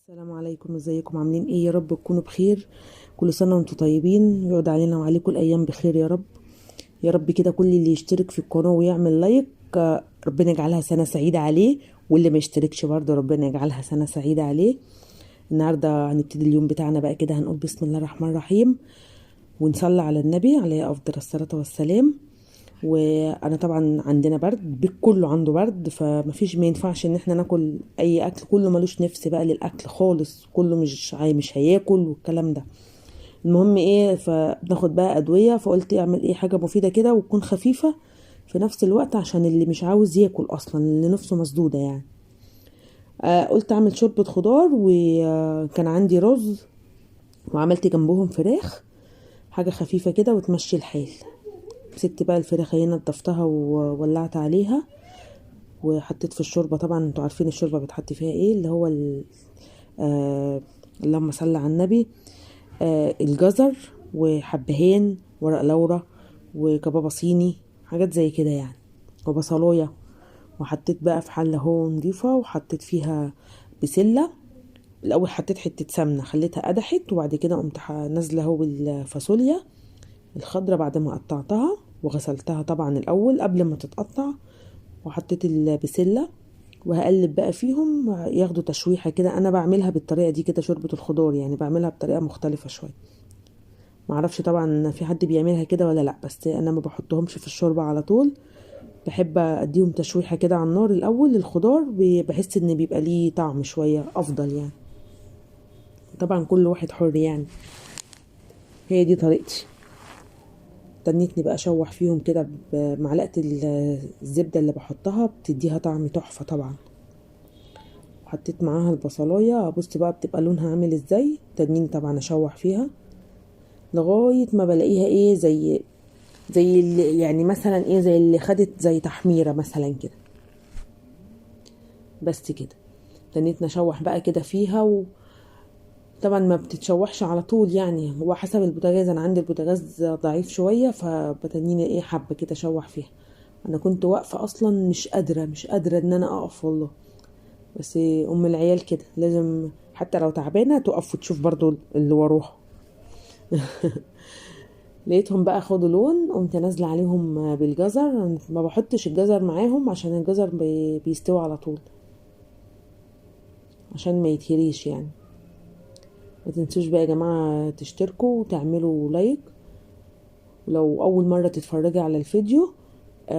السلام عليكم، ازيكم؟ عاملين ايه؟ يا رب تكونوا بخير. كل سنة وانتم طيبين، يعود علينا وعليكم الايام بخير يا رب. يا رب كده كل اللي يشترك في القناة ويعمل لايك، ربنا يجعلها سنة سعيدة عليه، واللي ما يشتركش برضه ربنا يجعلها سنة سعيدة عليه. النهاردة هنبتدي اليوم بتاعنا بقى كده، هنقول بسم الله الرحمن الرحيم ونصلي على النبي عليه افضل الصلاة والسلام. وانا طبعا عندنا برد، البيت كله عنده برد، فمفيش، ما ينفعش ان احنا ناكل اي اكل، كله ملوش نفس بقى للاكل خالص، كله مش هياكل والكلام ده. المهم ايه، فبناخد بقى ادويه، فقلت اعمل ايه حاجه مفيده كده وتكون خفيفه في نفس الوقت، عشان اللي مش عاوز ياكل اصلا، اللي نفسه مسدوده يعني. قلت اعمل شوربه خضار، وكان عندي رز، وعملت جنبهم فراخ، حاجه خفيفه كده وتمشي الحال. مسكت بقى الفراخ هنا، نضفتها وولعت عليها، وحطيت في الشوربه. طبعا انتوا عارفين الشوربه بتحط فيها ايه، اللي هو آه اللهم صل على النبي، الجزر وحبهان ورق لورا وكبابه صيني، حاجات زي كده يعني، وبصلايه. وحطيت بقى في حله هو نضيفه، وحطيت فيها بسله. الاول حطيت حته سمنه خليتها قدحت، وبعد كده قمت نازله هو بالفاصوليا الخضرة بعد ما قطعتها وغسلتها طبعا الاول قبل ما تتقطع، وحطيت البسله، وهقلب بقى فيهم ياخدوا تشويحه كده. انا بعملها بالطريقه دي كده، شوربه الخضار يعني بعملها بطريقه مختلفه شويه. معرفش طبعا في حد بيعملها كده ولا لا، بس انا ما بحطهمش في الشوربه على طول، بحب اديهم تشويحه كده على النار الاول للخضار، بحس ان بيبقى ليه طعم شويه افضل يعني. طبعا كل واحد حر يعني، هي دي طريقتي. تنيتني بقى اشوح فيهم كده بمعلقه الزبده اللي بحطها، بتديها طعم تحفه طبعا. حطيت معاها البصلايه، بص بقى بتبقى لونها عامل ازاي. تنين طبعا اشوح فيها لغايه ما بلاقيها ايه، زي اللي يعني مثلا ايه، زي اللي خدت زي تحميره مثلا كده. بس كده تنيت نشوح بقى كده فيها. وطبعا ما بتتشوحش على طول يعني، هو حسب البوتاجاز، انا عندي البوتاجاز ضعيف شويه، فبتنيني ايه حبه كده اشوح فيها. انا كنت واقفه اصلا مش قادره ان انا اقف والله، بس ام العيال كده لازم حتى لو تعبانه تقف وتشوف برضو اللي وراها. لقيتهم بقى خدوا لون، قمت نازله عليهم بالجزر. ما بحطش الجزر معاهم عشان الجزر بيستوي على طول، عشان ما يتهريش يعني. ما تنسوش بقى يا جماعه تشتركوا وتعملوا لايك، ولو اول مره تتفرجي على الفيديو،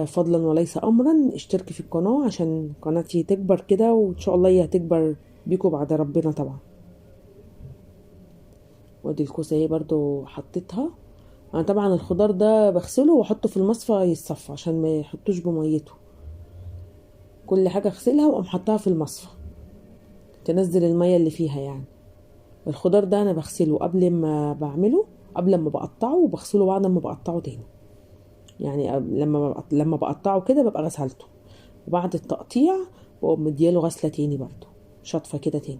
فضلا وليس امرا اشتركي في القناه عشان قناتي تكبر كده، وان شاء الله هي هتكبر بيكم بعد ربنا طبعا. وادي الكوسه اهي برضو حطيتها. انا طبعا الخضار ده بغسله واحطه في المصفى يتصفى عشان ما يحطوش بميته. كل حاجه اغسلها واقوم حطها في المصفى تنزل الميه اللي فيها يعني. الخضار ده انا بغسله قبل ما بعمله، قبل ما بقطعه، وبغسله بعد ما بقطعه تاني يعني. لما بقطعه كده ببقى غسلته، وبعد التقطيع بقوم مدياله غسله تاني برضو، شطفه كده تاني،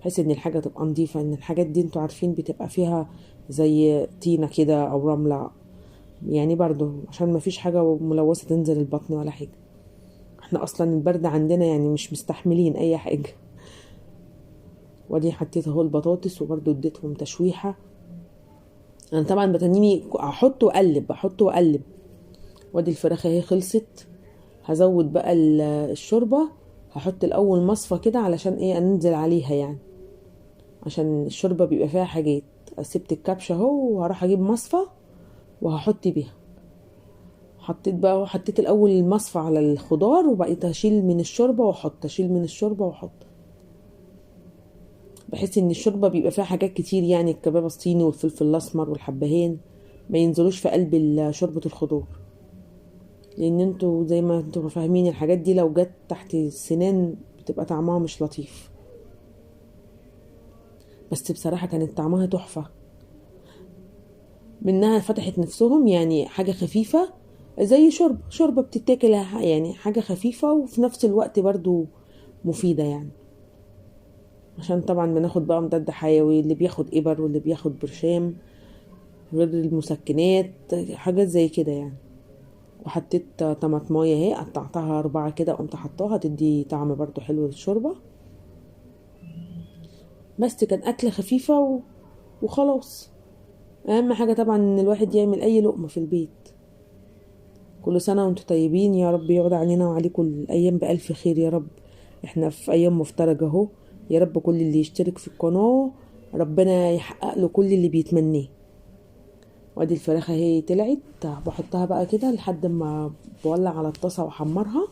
بحيث ان الحاجه تبقى نظيفه. ان الحاجات دي انتوا عارفين بتبقى فيها زي طينه كده او رمله يعني، برضو عشان ما فيش حاجه ملوثه تنزل البطن ولا حاجه. احنا اصلا البرد عندنا يعني مش مستحملين اي حاجه. وادي حطيت اهو البطاطس، وبرضو اديتهم تشويحه. انا طبعا بتنيني احط واقلب احط واقلب. وادي الفراخ اهي خلصت. هزود بقى الشوربه. هحط الاول مصفى كده علشان ايه انزل عليها يعني، عشان الشوربه بيبقى فيها حاجات. سبت الكبشه اهو، وهروح اجيب مصفى وهحط بيها. حطيت الاول المصفى على الخضار، وبقيت اشيل من الشوربه واحط، اشيل من الشوربه واحط، بحيث ان الشوربه بيبقى فيها حاجات كتير يعني، الكباب الصيني والفلفل الاسمر والحبهان ما ينزلوش في قلب شوربه الخضار. لان انتوا زي ما انتوا فاهمين الحاجات دي لو جت تحت السنان بتبقى طعمها مش لطيف. بس بصراحه كانت طعمها تحفه، منها فتحت نفسهم يعني، حاجه خفيفه زي شوربه بتتاكل يعني، حاجه خفيفه وفي نفس الوقت برضو مفيده يعني. عشان طبعا بناخد بقى مضاد حيوي، اللي بياخد ابر واللي بياخد برشام، غير المسكنات، حاجات زي كده يعني. وحطيت طماطمايه اهي، قطعتها 4 كده، قمت حطاها تدي طعم برضو حلو للشوربه. بس كان اكله خفيفه وخلاص. اهم حاجه طبعا ان الواحد يعمل اي لقمه في البيت. كل سنه وانتم طيبين، يا رب يعود علينا وعليكم الايام بالف خير يا رب. احنا في ايام مفترجه اهو. يا رب كل اللي يشترك في القناه ربنا يحقق له كل اللي بيتمناه. وادي الفراخ اهي طلعت، بحطها بقى كده لحد ما بولع على الطاسه واحمرها.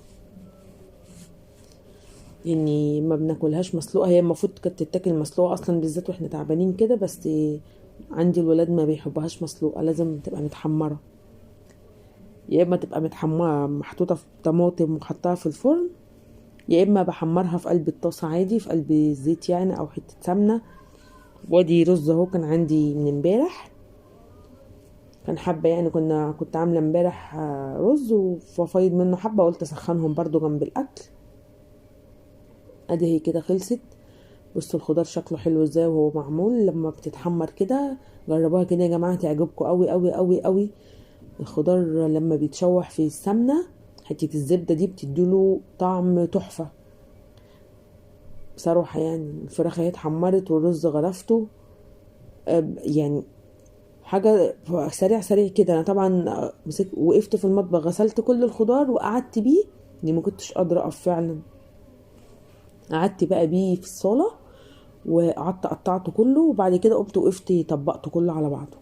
يعني ما بناكلهاش مسلوقه، هي المفروض كانت تتاكل مسلوقه اصلا، بالذات واحنا تعبانين كده، بس عندي الولاد ما بيحبوهاش مسلوقه، لازم تبقى متحمره. يا اما تبقى متحمره محطوطه في طماطم وحطها في الفرن، يا اما بحمرها في قلب الطاسه عادي في قلب الزيت يعني، او حته سمنه. وادي رز اهو كان عندي من امبارح، كان حبه يعني، كنت عامله امبارح رز وفايض منه حبه، قلت اسخنهم برضو جنب الاكل. ادي هي كده خلصت. بصوا الخضار شكله حلو ازاي وهو معمول لما بتتحمر كده. جربوها كده يا جماعه تعجبكم قوي قوي قوي قوي. الخضار لما بيتشوح في السمنه، حته الزبده دي بتديله طعم تحفه بصراحه. يعني الفراخ اهي اتحمرت والرز غرفته. يعني حاجه سريع سريع كده. انا طبعا وقفت في المطبخ غسلت كل الخضار وقعدت بيه، دي ما كنتش قادره اقف فعلا. قعدت بقى بيه في الصاله وقعدت قطعته كله، وبعد كده قمت وقفت طبقته كله على بعضه.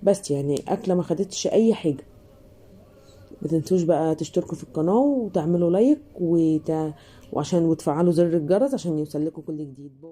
بس يعني اكله ما خدتش اي حاجه. ما تنسوش بقى تشتركوا في القناه وتعملوا لايك وعشان وتفعلوا زر الجرس عشان يوصلكوا كل جديد.